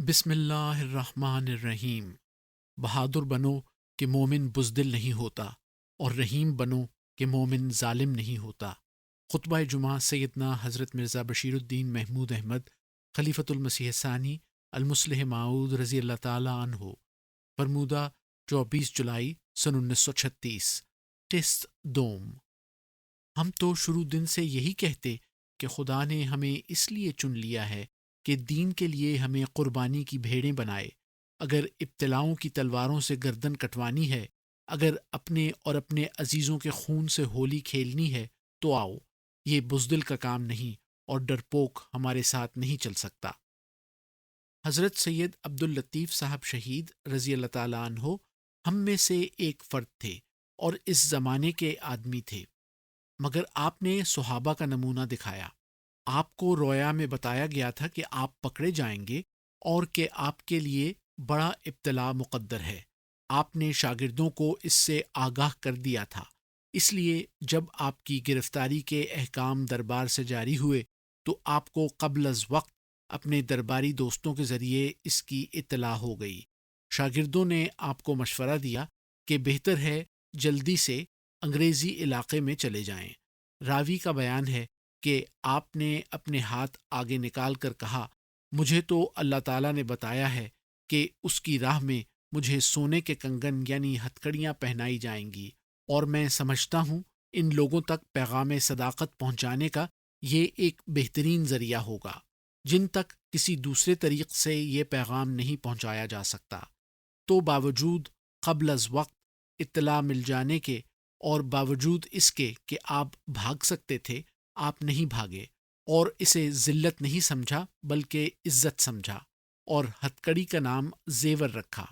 بسم اللہ الرحمن الرحیم۔ بہادر بنو کہ مومن بزدل نہیں ہوتا، اور رحیم بنو کہ مومن ظالم نہیں ہوتا۔ خطبہ جمعہ سیدنا حضرت مرزا بشیر الدین محمود احمد خلیفۃ المسیح ثانی المصلح موعود رضی اللہ تعالی عنہ، فرمودہ 24 جولائی سن 1936، ٹست دوم۔ ہم تو شروع دن سے یہی کہتے کہ خدا نے ہمیں اس لیے چن لیا ہے کہ دین کے لیے ہمیں قربانی کی بھیڑیں بنائے۔ اگر ابتلاؤں کی تلواروں سے گردن کٹوانی ہے، اگر اپنے اور اپنے عزیزوں کے خون سے ہولی کھیلنی ہے تو آؤ، یہ بزدل کا کام نہیں اور ڈرپوک ہمارے ساتھ نہیں چل سکتا۔ حضرت سید عبداللطیف صاحب شہید رضی اللہ تعالیٰ عنہ ہم میں سے ایک فرد تھے اور اس زمانے کے آدمی تھے، مگر آپ نے صحابہ کا نمونہ دکھایا۔ آپ کو رویا میں بتایا گیا تھا کہ آپ پکڑے جائیں گے اور کہ آپ کے لیے بڑا ابتلا مقدر ہے۔ آپ نے شاگردوں کو اس سے آگاہ کر دیا تھا، اس لیے جب آپ کی گرفتاری کے احکام دربار سے جاری ہوئے تو آپ کو قبل از وقت اپنے درباری دوستوں کے ذریعے اس کی اطلاع ہو گئی۔ شاگردوں نے آپ کو مشورہ دیا کہ بہتر ہے جلدی سے انگریزی علاقے میں چلے جائیں۔ راوی کا بیان ہے کہ آپ نے اپنے ہاتھ آگے نکال کر کہا، مجھے تو اللہ تعالیٰ نے بتایا ہے کہ اس کی راہ میں مجھے سونے کے کنگن یعنی ہتھکڑیاں پہنائی جائیں گی، اور میں سمجھتا ہوں ان لوگوں تک پیغام صداقت پہنچانے کا یہ ایک بہترین ذریعہ ہوگا جن تک کسی دوسرے طریق سے یہ پیغام نہیں پہنچایا جا سکتا۔ تو باوجود قبل از وقت اطلاع مل جانے کے اور باوجود اس کے کہ آپ بھاگ سکتے تھے، آپ نہیں بھاگے اور اسے ذلت نہیں سمجھا بلکہ عزت سمجھا، اور ہتھکڑی کا نام زیور رکھا۔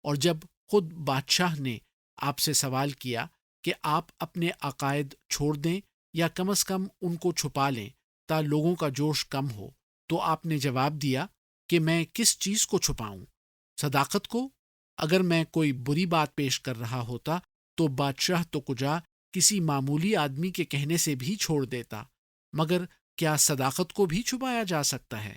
اور جب خود بادشاہ نے آپ سے سوال کیا کہ آپ اپنے عقائد چھوڑ دیں یا کم از کم ان کو چھپا لیں تا لوگوں کا جوش کم ہو، تو آپ نے جواب دیا کہ میں کس چیز کو چھپاؤں؟ صداقت کو؟ اگر میں کوئی بری بات پیش کر رہا ہوتا تو بادشاہ تو کجا کسی معمولی آدمی کے کہنے سے بھی چھوڑ دیتا، مگر کیا صداقت کو بھی چھپایا جا سکتا ہے؟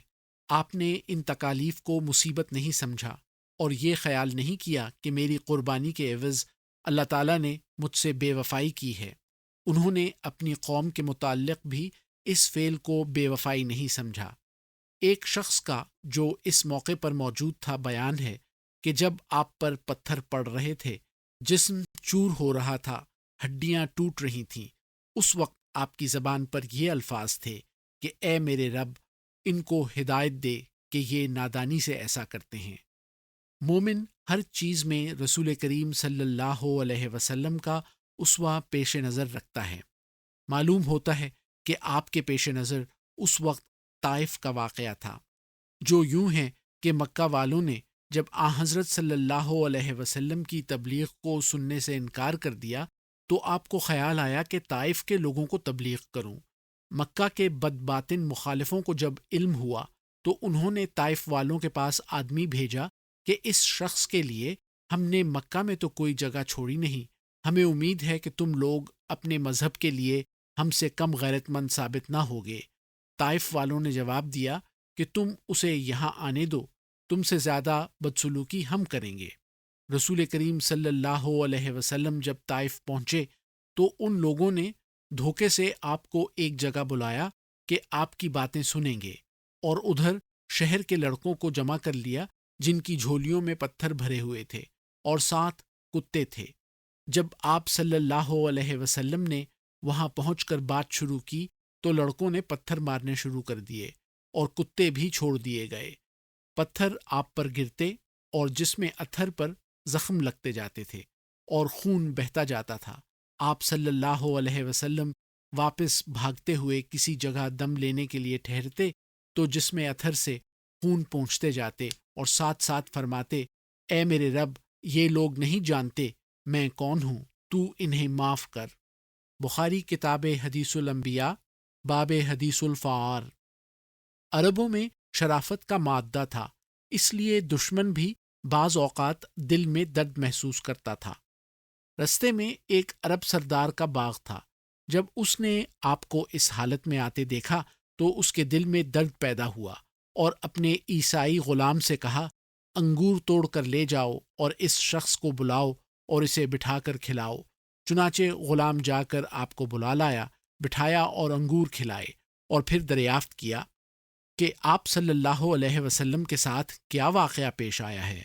آپ نے ان تکالیف کو مصیبت نہیں سمجھا اور یہ خیال نہیں کیا کہ میری قربانی کے عوض اللہ تعالیٰ نے مجھ سے بے وفائی کی ہے۔ انہوں نے اپنی قوم کے متعلق بھی اس فعل کو بے وفائی نہیں سمجھا۔ ایک شخص کا جو اس موقع پر موجود تھا بیان ہے کہ جب آپ پر پتھر پڑ رہے تھے، جسم چور ہو رہا تھا، ہڈیاں ٹوٹ رہی تھیں، اس وقت آپ کی زبان پر یہ الفاظ تھے کہ اے میرے رب، ان کو ہدایت دے کہ یہ نادانی سے ایسا کرتے ہیں۔ مومن ہر چیز میں رسول کریم صلی اللہ علیہ وسلم کا اسوہ پیش نظر رکھتا ہے۔ معلوم ہوتا ہے کہ آپ کے پیش نظر اس وقت طائف کا واقعہ تھا، جو یوں ہے کہ مکہ والوں نے جب حضرت صلی اللہ علیہ وسلم کی تبلیغ کو سننے سے انکار کر دیا تو آپ کو خیال آیا کہ طائف کے لوگوں کو تبلیغ کروں۔ مکہ کے بدباطن مخالفوں کو جب علم ہوا تو انہوں نے طائف والوں کے پاس آدمی بھیجا کہ اس شخص کے لیے ہم نے مکہ میں تو کوئی جگہ چھوڑی نہیں، ہمیں امید ہے کہ تم لوگ اپنے مذہب کے لیے ہم سے کم غیرت مند ثابت نہ ہوگے۔ طائف والوں نے جواب دیا کہ تم اسے یہاں آنے دو، تم سے زیادہ بدسلوکی ہم کریں گے۔ رسول کریم صلی اللہ علیہ وسلم جب طائف پہنچے تو ان لوگوں نے دھوکے سے آپ کو ایک جگہ بلایا کہ آپ کی باتیں سنیں گے، اور ادھر شہر کے لڑکوں کو جمع کر لیا جن کی جھولیوں میں پتھر بھرے ہوئے تھے اور ساتھ کتے تھے۔ جب آپ صلی اللہ علیہ وسلم نے وہاں پہنچ کر بات شروع کی تو لڑکوں نے پتھر مارنے شروع کر دیے اور کتے بھی چھوڑ دیے گئے۔ پتھر آپ پر گرتے اور جسم اتھر پر زخم لگتے جاتے تھے اور خون بہتا جاتا تھا۔ آپ صلی اللہ علیہ وسلم واپس بھاگتے ہوئے کسی جگہ دم لینے کے لیے ٹھہرتے تو جسم اتھر سے خون پونچھتے جاتے اور ساتھ ساتھ فرماتے، اے میرے رب، یہ لوگ نہیں جانتے میں کون ہوں، تو انہیں معاف کر۔ بخاری کتاب حدیث الانبیاء، باب حدیث الفعار۔ عربوں میں شرافت کا مادہ تھا، اس لیے دشمن بھی بعض اوقات دل میں درد محسوس کرتا تھا۔ رستے میں ایک عرب سردار کا باغ تھا۔ جب اس نے آپ کو اس حالت میں آتے دیکھا تو اس کے دل میں درد پیدا ہوا اور اپنے عیسائی غلام سے کہا، انگور توڑ کر لے جاؤ اور اس شخص کو بلاؤ اور اسے بٹھا کر کھلاؤ۔ چنانچہ غلام جا کر آپ کو بلا لایا، بٹھایا اور انگور کھلائے، اور پھر دریافت کیا کہ آپ صلی اللہ علیہ وسلم کے ساتھ کیا واقعہ پیش آیا ہے۔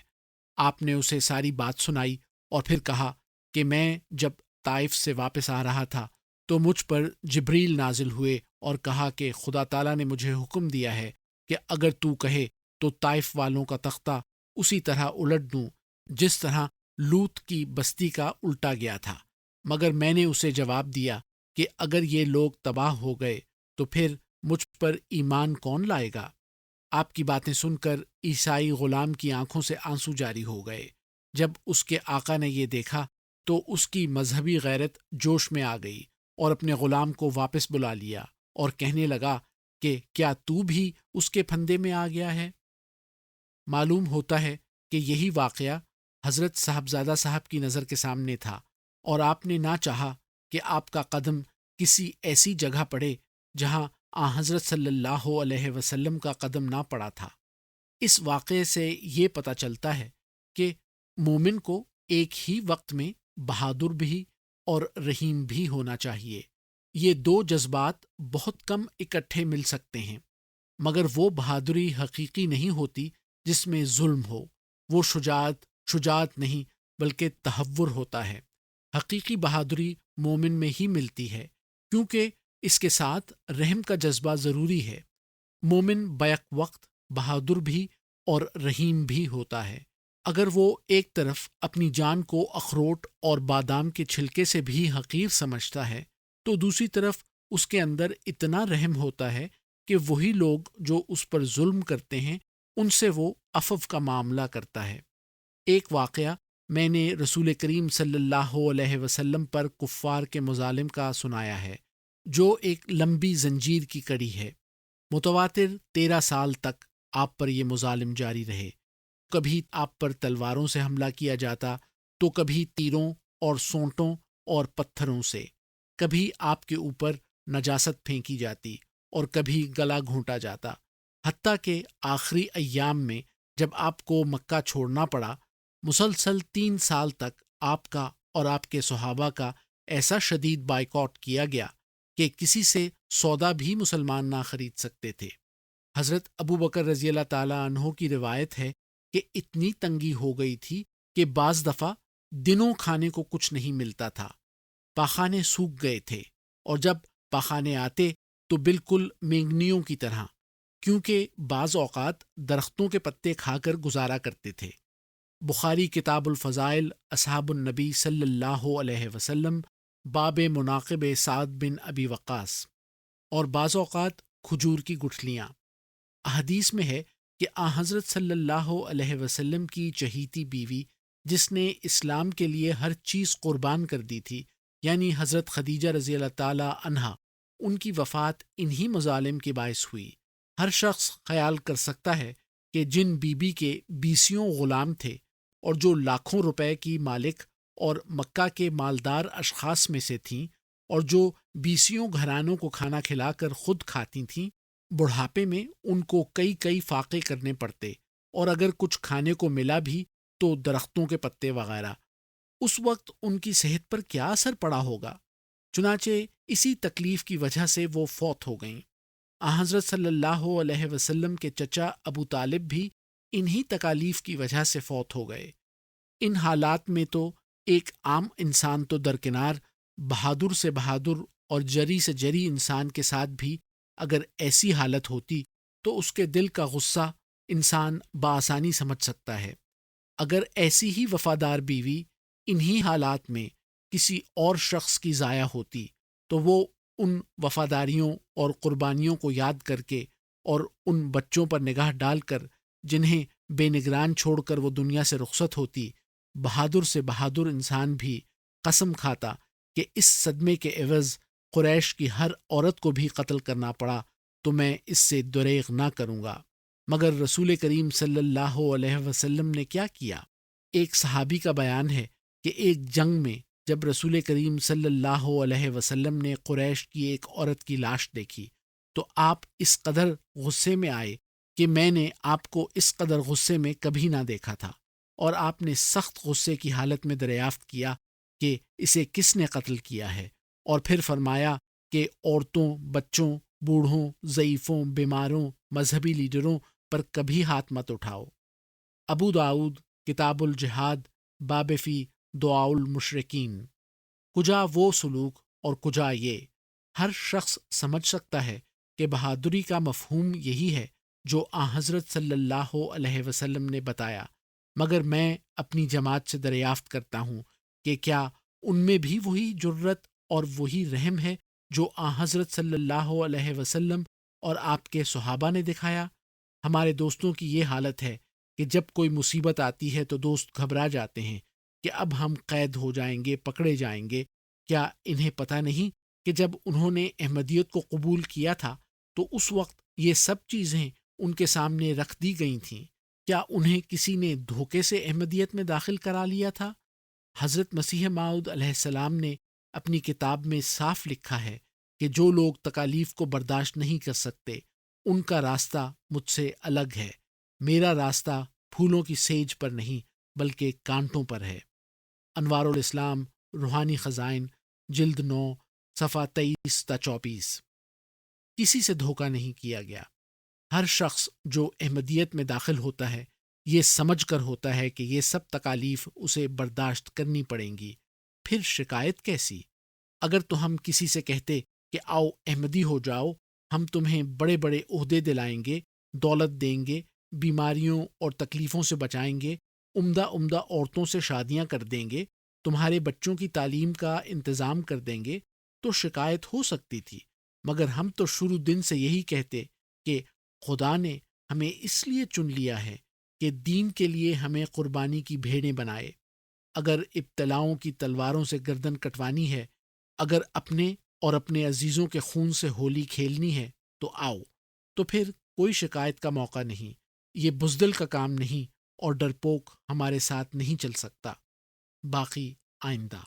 آپ نے اسے ساری بات سنائی اور پھر کہا کہ میں جب طائف سے واپس آ رہا تھا تو مجھ پر جبریل نازل ہوئے اور کہا کہ خدا تعالیٰ نے مجھے حکم دیا ہے کہ اگر تو کہے تو طائف والوں کا تختہ اسی طرح الٹ دوں جس طرح لوط کی بستی کا الٹا گیا تھا، مگر میں نے اسے جواب دیا کہ اگر یہ لوگ تباہ ہو گئے تو پھر مجھ پر ایمان کون لائے گا؟ آپ کی باتیں سن کر عیسائی غلام کی آنکھوں سے آنسو جاری ہو گئے۔ جب اس کے آقا نے یہ دیکھا تو اس کی مذہبی غیرت جوش میں آ گئی اور اپنے غلام کو واپس بلا لیا اور کہنے لگا کہ کیا تو بھی اس کے پھندے میں آ گیا ہے؟ معلوم ہوتا ہے کہ یہی واقعہ حضرت صاحبزادہ صاحب کی نظر کے سامنے تھا، اور آپ نے نہ چاہا کہ آپ کا قدم کسی ایسی جگہ پڑے جہاں حضرت صلی اللہ علیہ وسلم کا قدم نہ پڑا تھا۔ اس واقعے سے یہ پتہ چلتا ہے کہ مومن کو ایک ہی وقت میں بہادر بھی اور رحیم بھی ہونا چاہیے۔ یہ دو جذبات بہت کم اکٹھے مل سکتے ہیں، مگر وہ بہادری حقیقی نہیں ہوتی جس میں ظلم ہو۔ وہ شجاعت نہیں بلکہ تہور ہوتا ہے۔ حقیقی بہادری مومن میں ہی ملتی ہے، کیونکہ اس کے ساتھ رحم کا جذبہ ضروری ہے۔ مومن بیک وقت بہادر بھی اور رحیم بھی ہوتا ہے۔ اگر وہ ایک طرف اپنی جان کو اخروٹ اور بادام کے چھلکے سے بھی حقیر سمجھتا ہے تو دوسری طرف اس کے اندر اتنا رحم ہوتا ہے کہ وہی لوگ جو اس پر ظلم کرتے ہیں ان سے وہ عفو کا معاملہ کرتا ہے۔ ایک واقعہ میں نے رسول کریم صلی اللہ علیہ وسلم پر کفار کے مظالم کا سنایا ہے، جو ایک لمبی زنجیر کی کڑی ہے۔ متواتر 13 سال تک آپ پر یہ مظالم جاری رہے۔ کبھی آپ پر تلواروں سے حملہ کیا جاتا تو کبھی تیروں اور سونٹوں اور پتھروں سے، کبھی آپ کے اوپر نجاست پھینکی جاتی اور کبھی گلا گھونٹا جاتا، حتیٰ کہ آخری ایام میں جب آپ کو مکہ چھوڑنا پڑا، مسلسل 3 سال تک آپ کا اور آپ کے صحابہ کا ایسا شدید بائیکاٹ کیا گیا کہ کسی سے سودا بھی مسلمان نہ خرید سکتے تھے۔ حضرت ابو بکر رضی اللہ تعالیٰ عنہ کی روایت ہے کہ اتنی تنگی ہو گئی تھی کہ بعض دفعہ دنوں کھانے کو کچھ نہیں ملتا تھا، پاخانے سوکھ گئے تھے، اور جب پاخانے آتے تو بالکل مینگنیوں کی طرح، کیونکہ بعض اوقات درختوں کے پتے کھا کر گزارا کرتے تھے۔ بخاری کتاب الفضائل اصحاب النبی صلی اللہ علیہ وسلم، باب مناقب سعد بن ابی وقاص۔ اور بعض اوقات کھجور کی گٹھلیاں۔ احادیث میں ہے کہ حضرت صلی اللہ علیہ وسلم کی چہیتی بیوی جس نے اسلام کے لیے ہر چیز قربان کر دی تھی، یعنی حضرت خدیجہ رضی اللہ تعالی عنہا، ان کی وفات انہی مظالم کے باعث ہوئی۔ ہر شخص خیال کر سکتا ہے کہ جن بی بی کے 20 غلام تھے اور جو لاکھوں روپے کی مالک اور مکہ کے مالدار اشخاص میں سے تھیں، اور جو 20 گھرانوں کو کھانا کھلا کر خود کھاتی تھیں، بڑھاپے میں ان کو کئی فاقے کرنے پڑتے، اور اگر کچھ کھانے کو ملا بھی تو درختوں کے پتے وغیرہ۔ اس وقت ان کی صحت پر کیا اثر پڑا ہوگا؟ چنانچہ اسی تکلیف کی وجہ سے وہ فوت ہو گئیں۔ حضرت صلی اللہ علیہ وسلم کے چچا ابو طالب بھی انہی تکالیف کی وجہ سے فوت ہو گئے۔ ان حالات میں تو ایک عام انسان تو درکنار، بہادر سے بہادر اور جری سے جری انسان کے ساتھ بھی اگر ایسی حالت ہوتی تو اس کے دل کا غصہ انسان بآسانی سمجھ سکتا ہے۔ اگر ایسی ہی وفادار بیوی انہی حالات میں کسی اور شخص کی ضائع ہوتی تو وہ ان وفاداریوں اور قربانیوں کو یاد کر کے اور ان بچوں پر نگاہ ڈال کر جنہیں بے نگران چھوڑ کر وہ دنیا سے رخصت ہوتی، بہادر سے بہادر انسان بھی قسم کھاتا کہ اس صدمے کے عوض قریش کی ہر عورت کو بھی قتل کرنا پڑا تو میں اس سے دریغ نہ کروں گا۔ مگر رسول کریم صلی اللہ علیہ وسلم نے کیا کیا؟ ایک صحابی کا بیان ہے کہ ایک جنگ میں جب رسول کریم صلی اللہ علیہ وسلم نے قریش کی ایک عورت کی لاش دیکھی تو آپ اس قدر غصے میں آئے کہ میں نے آپ کو اس قدر غصے میں کبھی نہ دیکھا تھا، اور آپ نے سخت غصے کی حالت میں دریافت کیا کہ اسے کس نے قتل کیا ہے، اور پھر فرمایا کہ عورتوں، بچوں، بوڑھوں، ضعیفوں، بیماروں، مذہبی لیڈروں پر کبھی ہاتھ مت اٹھاؤ۔ ابو داؤد کتاب الجہاد باب فی دعاء المشرکین۔ کجا وہ سلوک اور کجا یہ؟ ہر شخص سمجھ سکتا ہے کہ بہادری کا مفہوم یہی ہے جو حضرت صلی اللہ علیہ وسلم نے بتایا، مگر میں اپنی جماعت سے دریافت کرتا ہوں کہ کیا ان میں بھی وہی جرت اور وہی رحم ہے جو حضرت صلی اللہ علیہ وسلم اور آپ کے صحابہ نے دکھایا؟ ہمارے دوستوں کی یہ حالت ہے کہ جب کوئی مصیبت آتی ہے تو دوست گھبرا جاتے ہیں کہ اب ہم قید ہو جائیں گے، پکڑے جائیں گے۔ کیا انہیں پتہ نہیں کہ جب انہوں نے احمدیت کو قبول کیا تھا تو اس وقت یہ سب چیزیں ان کے سامنے رکھ دی گئی تھیں؟ کیا انہیں کسی نے دھوکے سے احمدیت میں داخل کرا لیا تھا؟ حضرت مسیح موعود علیہ السلام نے اپنی کتاب میں صاف لکھا ہے کہ جو لوگ تکالیف کو برداشت نہیں کر سکتے ان کا راستہ مجھ سے الگ ہے۔ میرا راستہ پھولوں کی سیج پر نہیں بلکہ کانٹوں پر ہے۔ انوار الاسلام، روحانی خزائن، جلد 9، صفحہ 23 تا 24۔ کسی سے دھوکہ نہیں کیا گیا۔ ہر شخص جو احمدیت میں داخل ہوتا ہے یہ سمجھ کر ہوتا ہے کہ یہ سب تکالیف اسے برداشت کرنی پڑیں گی، پھر شکایت کیسی؟ اگر تو ہم کسی سے کہتے کہ آؤ احمدی ہو جاؤ، ہم تمہیں بڑے بڑے عہدے دلائیں گے، دولت دیں گے، بیماریوں اور تکلیفوں سے بچائیں گے، عمدہ عمدہ عورتوں سے شادیاں کر دیں گے، تمہارے بچوں کی تعلیم کا انتظام کر دیں گے، تو شکایت ہو سکتی تھی۔ مگر ہم تو شروع دن سے یہی کہتے کہ خدا نے ہمیں اس لیے چن لیا ہے کہ دین کے لیے ہمیں قربانی کی بھیڑیں بنائے۔ اگر ابتلاؤں کی تلواروں سے گردن کٹوانی ہے، اگر اپنے اور اپنے عزیزوں کے خون سے ہولی کھیلنی ہے تو آؤ۔ تو پھر کوئی شکایت کا موقع نہیں۔ یہ بزدل کا کام نہیں اور ڈرپوک ہمارے ساتھ نہیں چل سکتا۔ باقی آئندہ۔